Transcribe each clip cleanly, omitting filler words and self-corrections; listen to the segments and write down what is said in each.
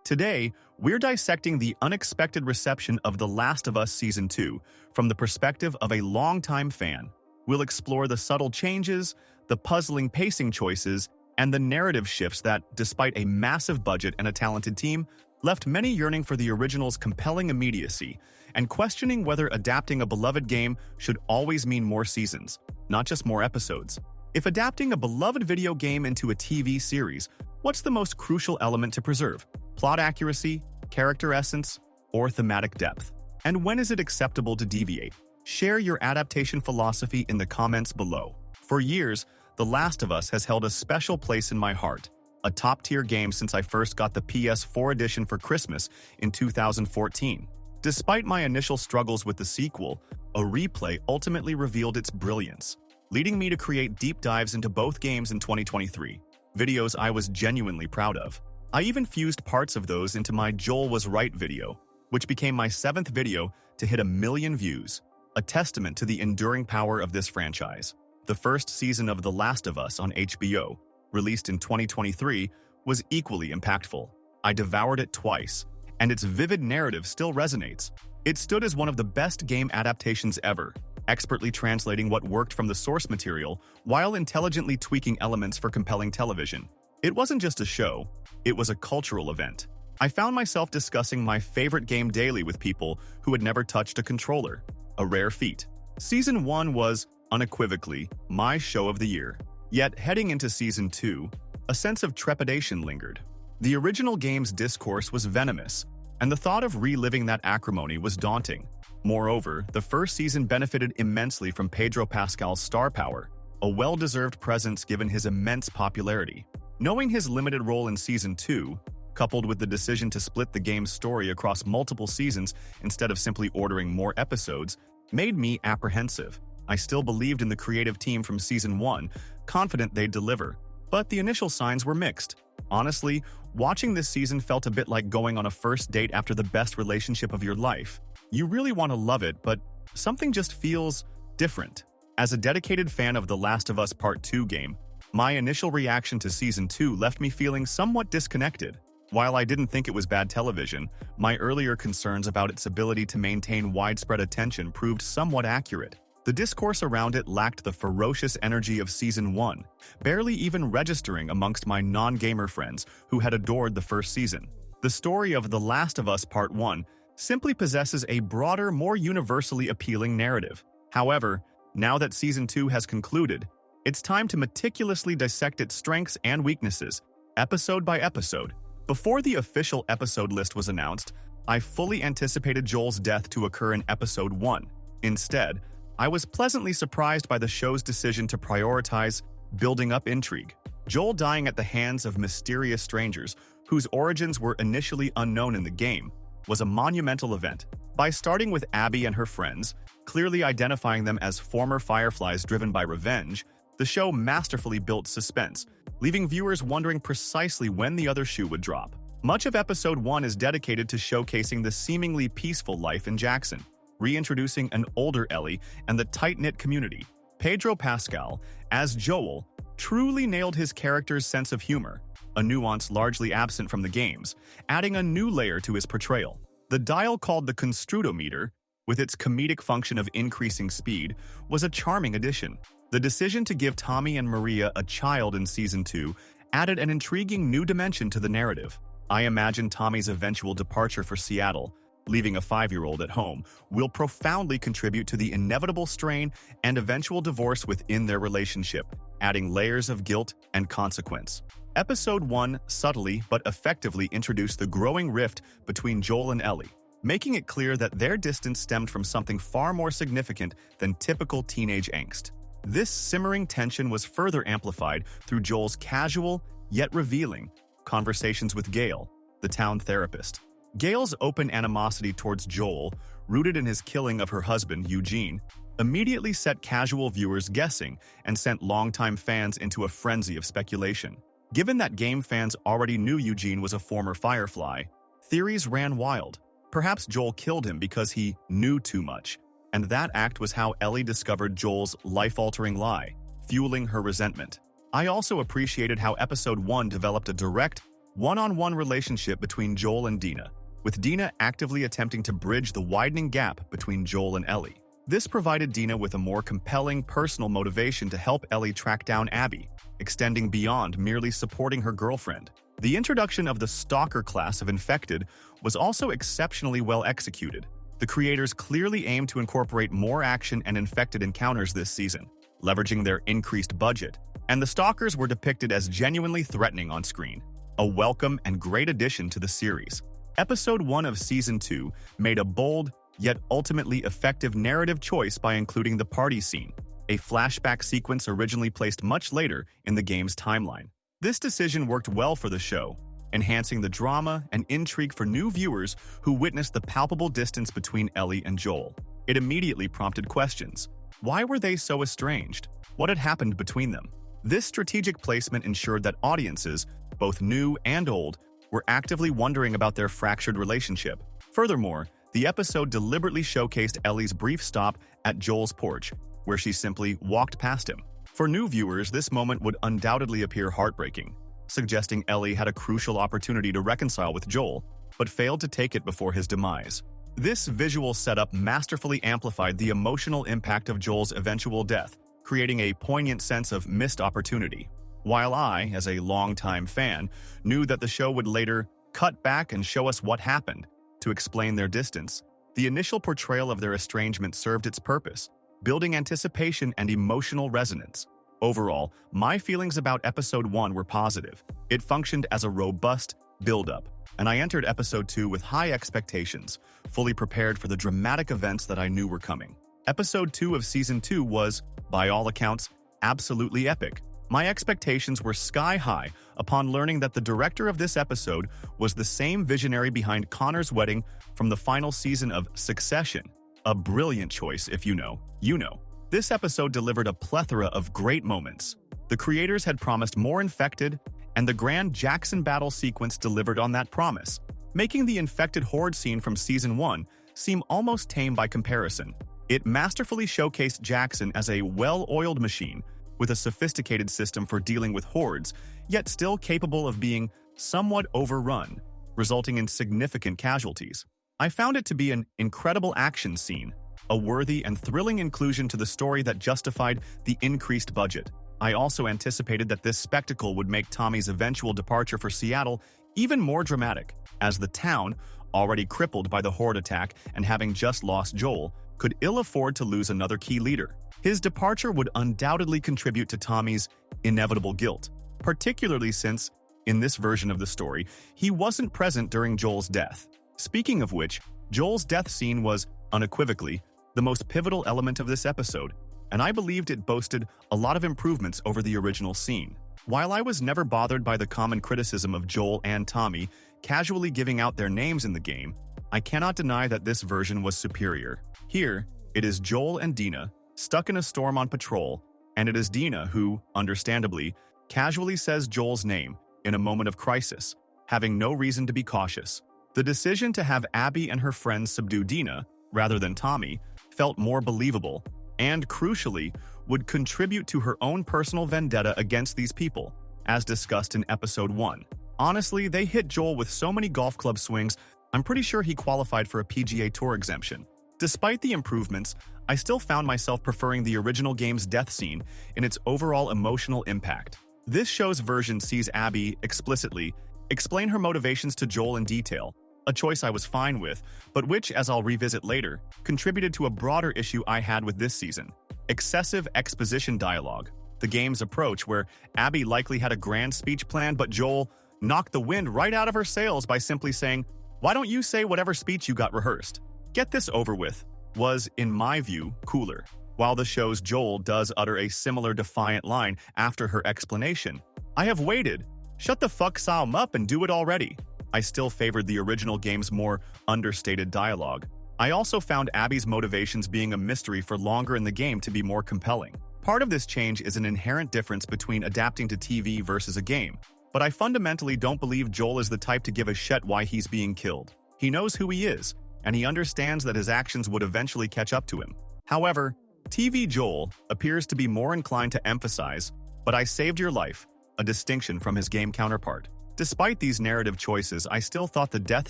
Today, we're dissecting the unexpected reception of The Last of Us Season 2 from the perspective of a longtime fan. We'll explore the subtle changes, the puzzling pacing choices, and the narrative shifts that, despite a massive budget and a talented team, left many yearning for the original's compelling immediacy and questioning whether adapting a beloved game should always mean more seasons, not just more episodes. If adapting a beloved video game into a TV series, what's the most crucial element to preserve? Plot accuracy, character essence, or thematic depth? And when is it acceptable to deviate? Share your adaptation philosophy in the comments below. For years, The Last of Us has held a special place in my heart, a top-tier game since I first got the PS4 edition for Christmas in 2014. Despite my initial struggles with the sequel, a replay ultimately revealed its brilliance, leading me to create deep dives into both games in 2023, videos I was genuinely proud of. I even fused parts of those into my Joel Was Right video, which became my 7th video to hit 1 million views, a testament to the enduring power of this franchise. The first season of The Last of Us on HBO, released in 2023, was equally impactful. I devoured it twice, and its vivid narrative still resonates. It stood as one of the best game adaptations ever, expertly translating what worked from the source material while intelligently tweaking elements for compelling television. It wasn't just a show, it was a cultural event. I found myself discussing my favorite game daily with people who had never touched a controller, a rare feat. Season 1 was, unequivocally, my show of the year. Yet, heading into Season 2, a sense of trepidation lingered. The original game's discourse was venomous, and the thought of reliving that acrimony was daunting. Moreover, the first season benefited immensely from pedropascal's star power, a well-deserved presence given his immense popularity. Knowing his limited role in Season 2, coupled with the decision to split the game's story across multiple seasons instead of simply ordering more episodes, made me apprehensive. I still believed in the creative team from Season 1, confident they'd deliver, but the initial signs were mixed. Honestly, watching this season felt a bit like going on a first date after the best relationship of your life. You really want to love it, but something just feels different. As a dedicated fan of The Last of Us Part 2 game, my initial reaction to Season 2 left me feeling somewhat disconnected. While I didn't think it was bad television, my earlier concerns about its ability to maintain widespread attention proved somewhat accurate. The discourse around it lacked the ferocious energy of Season 1, barely even registering amongst my non-gamer friends who had adored the first season. The story of The Last of Us Part 1 simply possesses a broader, more universally appealing narrative. However, now that Season 2 has concluded, it's time to meticulously dissect its strengths and weaknesses, episode by episode. Before the official episode list was announced, I fully anticipated Joel's death to occur in Episode 1. Instead, I was pleasantly surprised by the show's decision to prioritize building up intrigue. Joel dying at the hands of mysterious strangers, whose origins were initially unknown in the game, was a monumental event. By starting with Abby and her friends, clearly identifying them as former Fireflies driven by revenge, the show masterfully built suspense, leaving viewers wondering precisely when the other shoe would drop. Much of Episode 1 is dedicated to showcasing the seemingly peaceful life in Jackson, reintroducing an older Ellie and the tight-knit community. Pedropascal, as Joel, truly nailed his character's sense of humor, a nuance largely absent from the games, adding a new layer to his portrayal. The dial called the construtometer, with its comedic function of increasing speed, was a charming addition. The decision to give Tommy and Maria a child in Season 2 added an intriguing new dimension to the narrative. I imagine Tommy's eventual departure for Seattle, leaving a 5-year-old at home, will profoundly contribute to the inevitable strain and eventual divorce within their relationship, adding layers of guilt and consequence. Episode 1 subtly but effectively introduced the growing rift between Joel and Ellie, making it clear that their distance stemmed from something far more significant than typical teenage angst. This simmering tension was further amplified through Joel's casual, yet revealing, conversations with Gail, the town therapist. Gail's open animosity towards Joel, rooted in his killing of her husband, Eugene, immediately set casual viewers guessing and sent longtime fans into a frenzy of speculation. Given that game fans already knew Eugene was a former Firefly, theories ran wild. Perhaps Joel killed him because he knew too much, and that act was how Ellie discovered Joel's life-altering lie, fueling her resentment. I also appreciated how Episode 1 developed a direct, one-on-one relationship between Joel and Dina, with Dina actively attempting to bridge the widening gap between Joel and Ellie. This provided Dina with a more compelling personal motivation to help Ellie track down Abby, extending beyond merely supporting her girlfriend. The introduction of the Stalker class of Infected was also exceptionally well executed. The creators clearly aimed to incorporate more action and Infected encounters this season, leveraging their increased budget, and the Stalkers were depicted as genuinely threatening on screen, a welcome and great addition to the series. Episode 1 of Season 2 made a bold, yet ultimately effective narrative choice by including the party scene, a flashback sequence originally placed much later in the game's timeline. This decision worked well for the show, enhancing the drama and intrigue for new viewers who witnessed the palpable distance between Ellie and Joel. It immediately prompted questions. Why were they so estranged? What had happened between them? This strategic placement ensured that audiences, both new and old, were actively wondering about their fractured relationship. Furthermore, the episode deliberately showcased Ellie's brief stop at Joel's porch, where she simply walked past him. For new viewers, this moment would undoubtedly appear heartbreaking, suggesting Ellie had a crucial opportunity to reconcile with Joel, but failed to take it before his demise. This visual setup masterfully amplified the emotional impact of Joel's eventual death, creating a poignant sense of missed opportunity. While I, as a longtime fan, knew that the show would later cut back and show us what happened to explain their distance, the initial portrayal of their estrangement served its purpose, building anticipation and emotional resonance. Overall, my feelings about Episode 1 were positive. It functioned as a robust build-up, and I entered Episode 2 with high expectations, fully prepared for the dramatic events that I knew were coming. Episode 2 of Season 2 was, by all accounts, absolutely epic. My expectations were sky-high upon learning that the director of this episode was the same visionary behind Connor's wedding from the final season of Succession. A brilliant choice, if you know, you know. This episode delivered a plethora of great moments. The creators had promised more Infected, and the grand Jackson battle sequence delivered on that promise, making the Infected horde scene from Season 1 seem almost tame by comparison. It masterfully showcased Jackson as a well-oiled machine, with a sophisticated system for dealing with hordes, yet still capable of being somewhat overrun, resulting in significant casualties. I found it to be an incredible action scene, a worthy and thrilling inclusion to the story that justified the increased budget. I also anticipated that this spectacle would make Tommy's eventual departure for Seattle even more dramatic, as the town, already crippled by the horde attack and having just lost Joel, could ill afford to lose another key leader. His departure would undoubtedly contribute to Tommy's inevitable guilt, particularly since, in this version of the story, he wasn't present during Joel's death. Speaking of which, Joel's death scene was, unequivocally, the most pivotal element of this episode, and I believed it boasted a lot of improvements over the original scene. While I was never bothered by the common criticism of Joel and Tommy casually giving out their names in the game, I cannot deny that this version was superior. Here, it is Joel and Dina, stuck in a storm on patrol, and it is Dina who, understandably, casually says Joel's name in a moment of crisis, having no reason to be cautious. The decision to have Abby and her friends subdue Dina, rather than Tommy, felt more believable, and, crucially, would contribute to her own personal vendetta against these people, as discussed in Episode 1. Honestly, they hit Joel with so many golf club swings, I'm pretty sure he qualified for a PGA Tour exemption. Despite the improvements, I still found myself preferring the original game's death scene in its overall emotional impact. This show's version sees Abby explicitly explain her motivations to Joel in detail, a choice I was fine with, but which, as I'll revisit later, contributed to a broader issue I had with this season: excessive exposition dialogue. The game's approach, where Abby likely had a grand speech planned, but Joel knocked the wind right out of her sails by simply saying, "Why don't you say whatever speech you got rehearsed? Get this over with," was, in my view, cooler. While the show's Joel does utter a similar defiant line after her explanation, "I have waited. Shut the fuck Sam up and do it already," I still favored the original game's more understated dialogue. I also found Abby's motivations being a mystery for longer in the game to be more compelling. Part of this change is an inherent difference between adapting to TV versus a game, but I fundamentally don't believe Joel is the type to give a shit why he's being killed. He knows who he is, and he understands that his actions would eventually catch up to him. However, TV Joel appears to be more inclined to emphasize, "But I saved your life," a distinction from his game counterpart. Despite these narrative choices, I still thought the death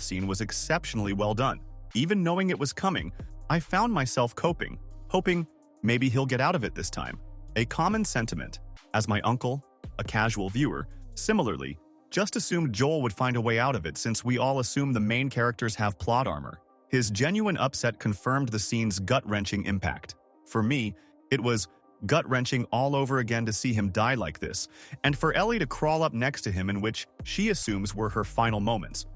scene was exceptionally well done. Even knowing it was coming, I found myself coping, hoping maybe he'll get out of it this time. A common sentiment, as my uncle, a casual viewer, similarly, just assumed Joel would find a way out of it since we all assume the main characters have plot armor. His genuine upset confirmed the scene's gut-wrenching impact. For me, it was gut-wrenching all over again to see him die like this, and for Ellie to crawl up next to him in which she assumes were her final moments,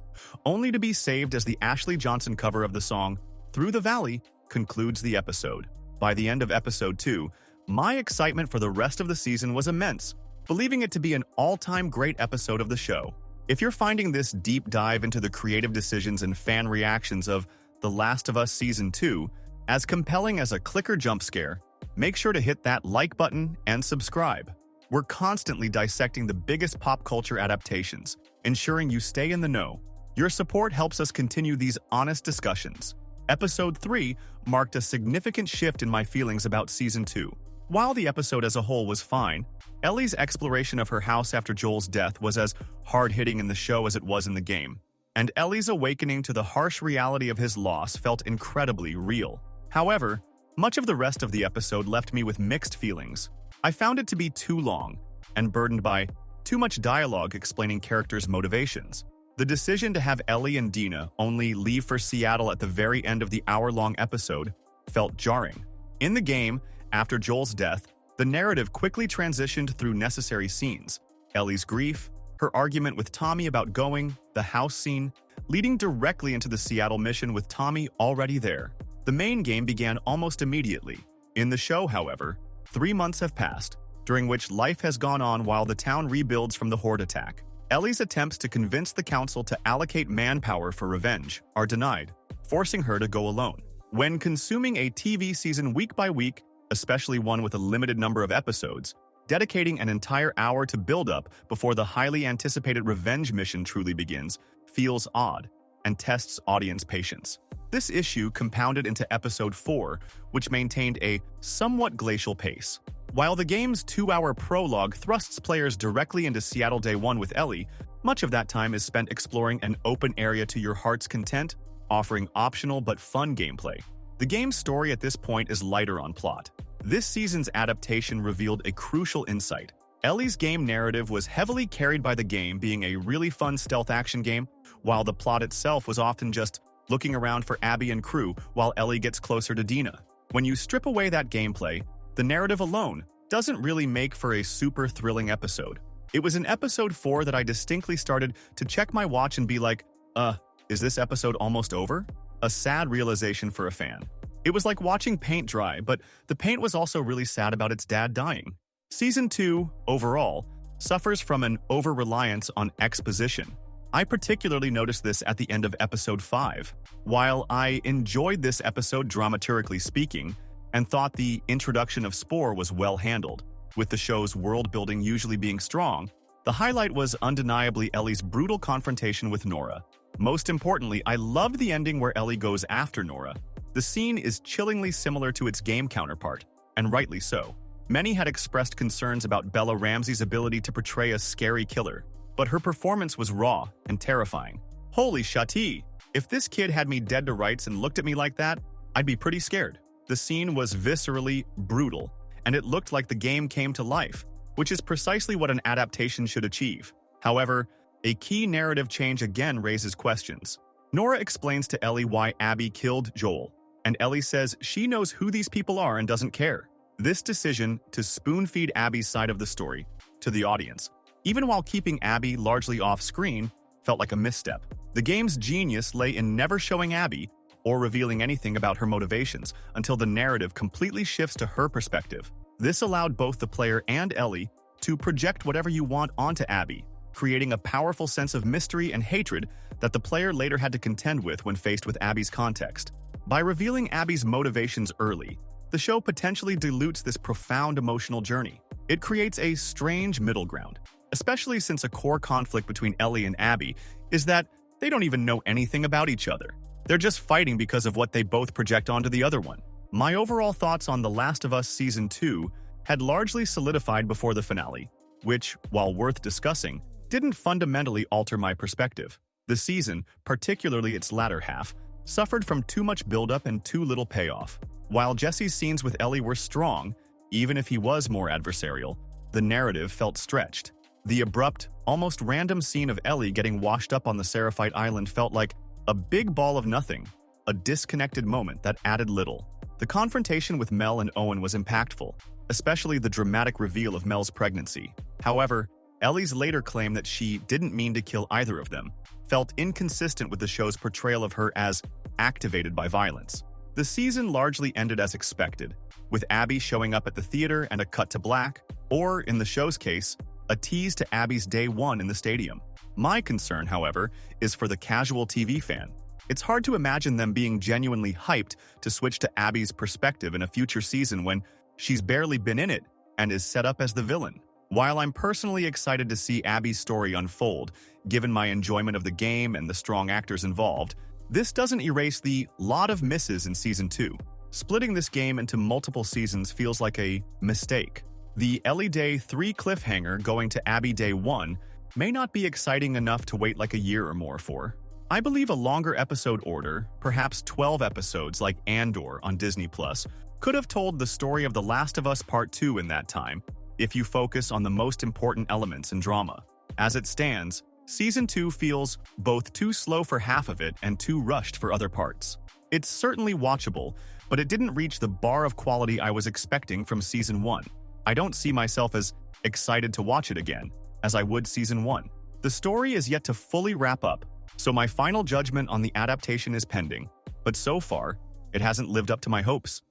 only to be saved as the Ashley Johnson cover of the song Through the Valley concludes the episode. By the end of episode 2, my excitement for the rest of the season was immense, believing it to be an all-time great episode of the show. If you're finding this deep dive into the creative decisions and fan reactions of The Last of Us Season 2 as compelling as a clicker jump scare, make sure to hit that like button and subscribe. We're constantly dissecting the biggest pop culture adaptations, ensuring you stay in the know. Your support helps us continue these honest discussions. Episode 3 marked a significant shift in my feelings about Season 2. While the episode as a whole was fine, Ellie's exploration of her house after Joel's death was as hard-hitting in the show as it was in the game, and Ellie's awakening to the harsh reality of his loss felt incredibly real. However, much of the rest of the episode left me with mixed feelings. I found it to be too long and burdened by too much dialogue explaining characters' motivations. The decision to have Ellie and Dina only leave for Seattle at the very end of the hour-long episode felt jarring. In the game, after Joel's death, the narrative quickly transitioned through necessary scenes. Ellie's grief, her argument with Tommy about going, the house scene, leading directly into the Seattle mission with Tommy already there. The main game began almost immediately. In the show, however, 3 months have passed, during which life has gone on while the town rebuilds from the Horde attack. Ellie's attempts to convince the council to allocate manpower for revenge are denied, forcing her to go alone. When consuming a TV season week by week, especially one with a limited number of episodes, dedicating an entire hour to build up before the highly anticipated revenge mission truly begins feels odd and tests audience patience. This issue compounded into episode 4, which maintained a somewhat glacial pace. While the game's 2-hour prologue thrusts players directly into Seattle Day 1 with Ellie, much of that time is spent exploring an open area to your heart's content, offering optional but fun gameplay. The game's story at this point is lighter on plot. This season's adaptation revealed a crucial insight. Ellie's game narrative was heavily carried by the game being a really fun stealth action game, while the plot itself was often just looking around for Abby and crew while Ellie gets closer to Dina. When you strip away that gameplay, the narrative alone doesn't really make for a super thrilling episode. It was in episode 4 that I distinctly started to check my watch and be like, is this episode almost over? A sad realization for a fan. It was like watching paint dry, but the paint was also really sad about its dad dying. Season 2, overall, suffers from an over-reliance on exposition. I particularly noticed this at the end of episode 5. While I enjoyed this episode dramaturgically speaking, and thought the introduction of Spore was well handled, with the show's world-building usually being strong, the highlight was undeniably Ellie's brutal confrontation with Nora. Most importantly, I loved the ending where Ellie goes after Nora. The scene is chillingly similar to its game counterpart, and rightly so. Many had expressed concerns about Bella Ramsey's ability to portray a scary killer, but her performance was raw and terrifying. Holy shitty! If this kid had me dead to rights and looked at me like that, I'd be pretty scared. The scene was viscerally brutal, and it looked like the game came to life, which is precisely what an adaptation should achieve. However, a key narrative change again raises questions. Nora explains to Ellie why Abby killed Joel, and Ellie says she knows who these people are and doesn't care. This decision to spoon-feed Abby's side of the story to the audience, even while keeping Abby largely off-screen, felt like a misstep. The game's genius lay in never showing Abby or revealing anything about her motivations until the narrative completely shifts to her perspective. This allowed both the player and Ellie to project whatever you want onto Abby, creating a powerful sense of mystery and hatred that the player later had to contend with when faced with Abby's context. By revealing Abby's motivations early, the show potentially dilutes this profound emotional journey. It creates a strange middle ground, especially since a core conflict between Ellie and Abby is that they don't even know anything about each other. They're just fighting because of what they both project onto the other one. My overall thoughts on The Last of Us Season 2 had largely solidified before the finale, which, while worth discussing, didn't fundamentally alter my perspective. The season, particularly its latter half, suffered from too much buildup and too little payoff. While Jesse's scenes with Ellie were strong, even if he was more adversarial, the narrative felt stretched. The abrupt, almost random scene of Ellie getting washed up on the Seraphite Island felt like a big ball of nothing, a disconnected moment that added little. The confrontation with Mel and Owen was impactful, especially the dramatic reveal of Mel's pregnancy. However, Ellie's later claim that she didn't mean to kill either of them felt inconsistent with the show's portrayal of her as activated by violence. The season largely ended as expected, with Abby showing up at the theater and a cut to black, or, in the show's case, a tease to Abby's day one in the stadium. My concern, however, is for the casual TV fan. It's hard to imagine them being genuinely hyped to switch to Abby's perspective in a future season when she's barely been in it and is set up as the villain. While I'm personally excited to see Abby's story unfold, given my enjoyment of the game and the strong actors involved, this doesn't erase the lot of misses in Season 2. Splitting this game into multiple seasons feels like a mistake. The Ellie Day 3 cliffhanger going to Abby Day 1 may not be exciting enough to wait like a year or more for. I believe a longer episode order, perhaps 12 episodes like Andor on Disney+, could have told the story of The Last of Us Part 2 in that time, if you focus on the most important elements and drama. As it stands, Season 2 feels both too slow for half of it and too rushed for other parts. It's certainly watchable, but it didn't reach the bar of quality I was expecting from Season 1. I don't see myself as excited to watch it again, as I would Season 1. The story is yet to fully wrap up, so my final judgment on the adaptation is pending, but so far, it hasn't lived up to my hopes.